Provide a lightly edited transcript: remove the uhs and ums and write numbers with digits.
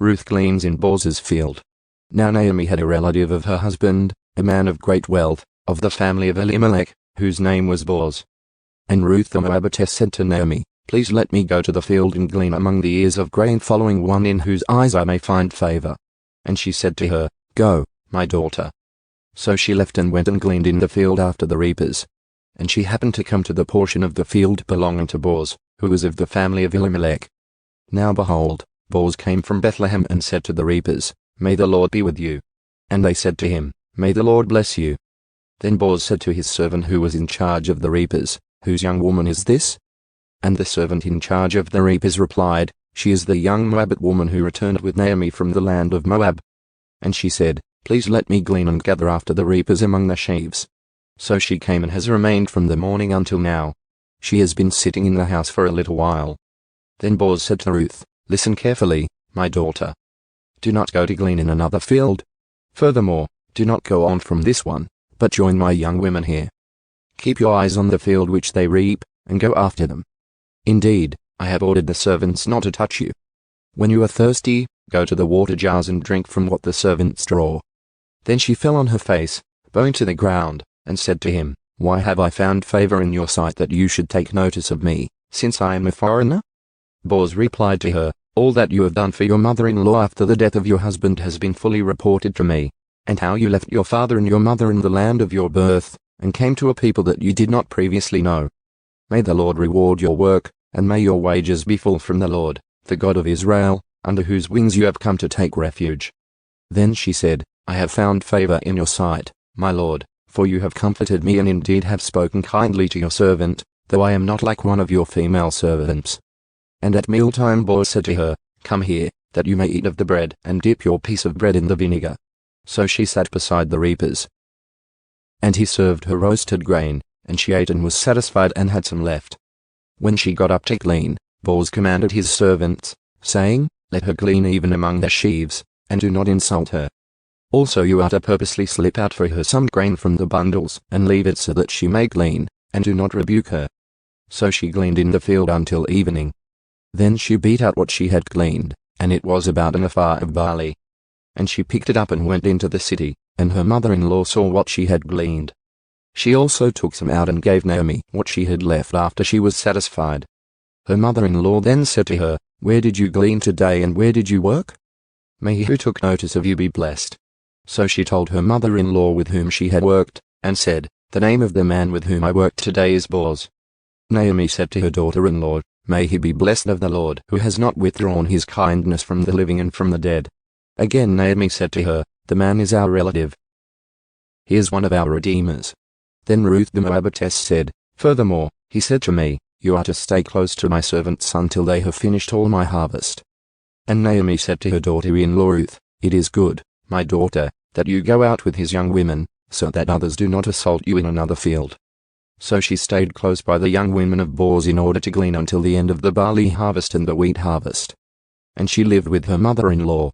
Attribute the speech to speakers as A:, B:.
A: Ruth gleans in Boaz's field. Now Naomi had a relative of her husband, a man of great wealth, of the family of Elimelech, whose name was Boaz. And Ruth the Moabitess said to Naomi, "Please let me go to the field and glean among the ears of grain following one in whose eyes I may find favor." And she said to her, "Go, my daughter." So she left and went and gleaned in the field after the reapers. And she happened to come to the portion of the field belonging to Boaz, who was of the family of Elimelech. Now behold, Boaz came from Bethlehem and said to the reapers, "May the Lord be with you." And they said to him, "May the Lord bless you." Then Boaz said to his servant who was in charge of the reapers, "Whose young woman is this?" And the servant in charge of the reapers replied, "She is the young Moabite woman who returned with Naomi from the land of Moab." And she said, "Please let me glean and gather after the reapers among the sheaves." So she came and has remained from the morning until now. She has been sitting in the house for a little while. Then Boaz said to Ruth, "Listen carefully, my daughter. Do not go to glean in another field. Furthermore, do not go on from this one, but join my young women here. Keep your eyes on the field which they reap, and go after them. Indeed, I have ordered the servants not to touch you. When you are thirsty, go to the water jars and drink from what the servants draw." Then she fell on her face, bowing to the ground, and said to him, "Why have I found favor in your sight that you should take notice of me, since I am a foreigner?" Boaz replied to her, "All that you have done for your mother-in-law after the death of your husband has been fully reported to me, and how you left your father and your mother in the land of your birth, and came to a people that you did not previously know. May the Lord reward your work, and may your wages be full from the Lord, the God of Israel, under whose wings you have come to take refuge." Then she said, "I have found favor in your sight, my lord, for you have comforted me and indeed have spoken kindly to your servant, though I am not like one of your female servants." And at mealtime Boaz said to her, "Come here, that you may eat of the bread and dip your piece of bread in the vinegar." So she sat beside the reapers. And he served her roasted grain, and she ate and was satisfied and had some left. When she got up to glean, Boaz commanded his servants, saying, "Let her glean even among the sheaves, and do not insult her. Also you are to purposely slip out for her some grain from the bundles, and leave it so that she may glean, and do not rebuke her." So she gleaned in the field until evening. Then she beat out what she had gleaned, and it was about an ephah of barley. And she picked it up and went into the city, and her mother-in-law saw what she had gleaned. She also took some out and gave Naomi what she had left after she was satisfied. Her mother-in-law then said to her, "Where did you glean today and where did you work? May he who took notice of you be blessed." So she told her mother-in-law with whom she had worked, and said, "The name of the man with whom I worked today is Boaz." Naomi said to her daughter-in-law, "May he be blessed of the Lord who has not withdrawn his kindness from the living and from the dead." Again Naomi said to her, "The man is our relative. He is one of our redeemers." Then Ruth the Moabitess said, "Furthermore, he said to me, you are to stay close to my servants until they have finished all my harvest." And Naomi said to her daughter-in-law Ruth, "It is good, my daughter, that you go out with his young women, so that others do not assault you in another field." So she stayed close by the young women of Boaz in order to glean until the end of the barley harvest and the wheat harvest. And she lived with her mother-in-law,